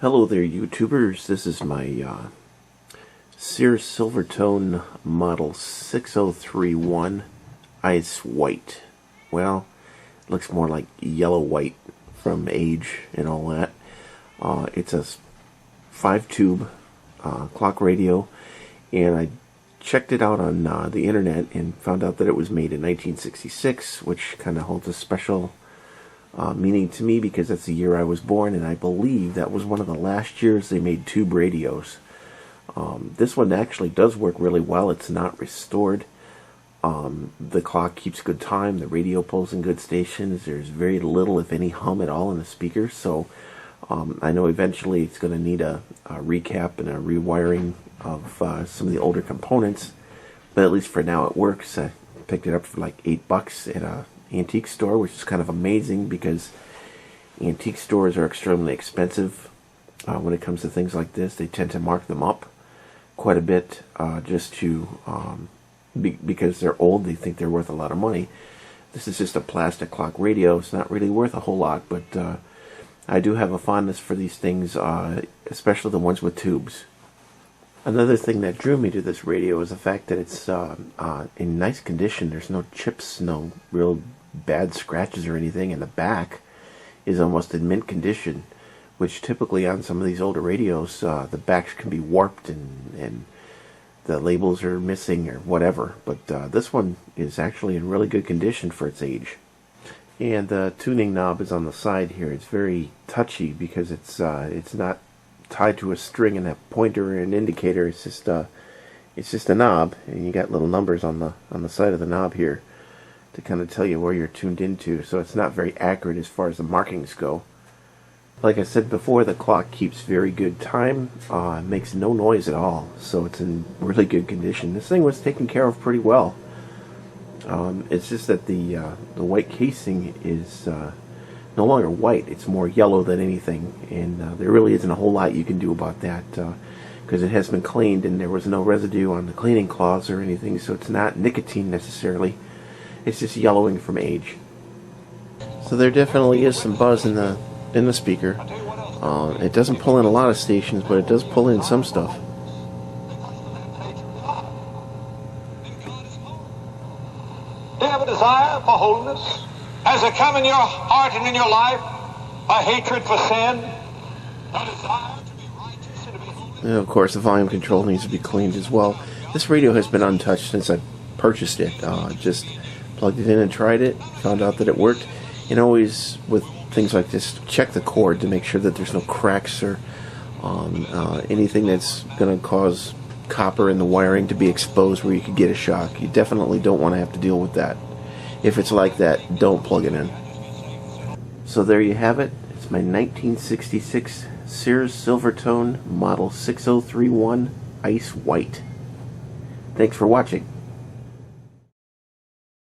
Hello there, YouTubers. This is my Sears Silvertone model 6031 Ice White. Well, it looks more like yellow white from age and all that. It's a 5-tube clock radio, and I checked it out on the internet and found out that it was made in 1966, which kind of holds a special meaning to me because that's the year I was born, and I believe that was one of the last years they made tube radios. This one actually does work really well. It's not restored. The clock keeps good time. The radio pulls in good stations. There's very little, if any, hum at all in the speakers. So I know eventually it's going to need a recap and a rewiring of some of the older components, but at least for now it works. I picked it up for like $8 at a antique store, which is kind of amazing because antique stores are extremely expensive when it comes to things like this. They tend to mark them up quite a bit just to because they're old. They think they're worth a lot of money. This is just a plastic clock radio. It's not really worth a whole lot, but I do have a fondness for these things, especially the ones with tubes. Another thing that drew me to this radio is the fact that it's in nice condition. There's no chips, no real bad scratches or anything, and the back is almost in mint condition, which typically on some of these older radios, the backs can be warped and the labels are missing or whatever. But this one is actually in really good condition for its age. And the tuning knob is on the side here. It's very touchy because it's not tied to a string and a pointer and indicator. It's just a knob, and you got little numbers on the side of the knob here to kind of tell you where you're tuned into. So it's not very accurate as far as the markings go. Like I said before, the clock keeps very good time. It makes no noise at all, so it's in really good condition. This thing was taken care of pretty well. It's just that the white casing is no longer white. It's more yellow than anything, and there really isn't a whole lot you can do about that because it has been cleaned and there was no residue on the cleaning cloths or anything, so it's not nicotine necessarily. It's just yellowing from age. So there definitely is some buzz in the speaker. It doesn't pull in a lot of stations, but it does pull in some stuff. Do you have a desire for holiness? Has there come in your heart and in your life a hatred for sin? A desire to be righteous and to be holy? And of course, the volume control needs to be cleaned as well. This radio has been untouched since I purchased it. Just plugged it in and tried it, found out that it worked. And always, with things like this, check the cord to make sure that there's no cracks or anything that's going to cause copper in the wiring to be exposed where you could get a shock. You definitely don't want to have to deal with that. If it's like that, don't plug it in. So there you have it. It's my 1966 Sears Silvertone model 6031 Ice White. Thanks for watching.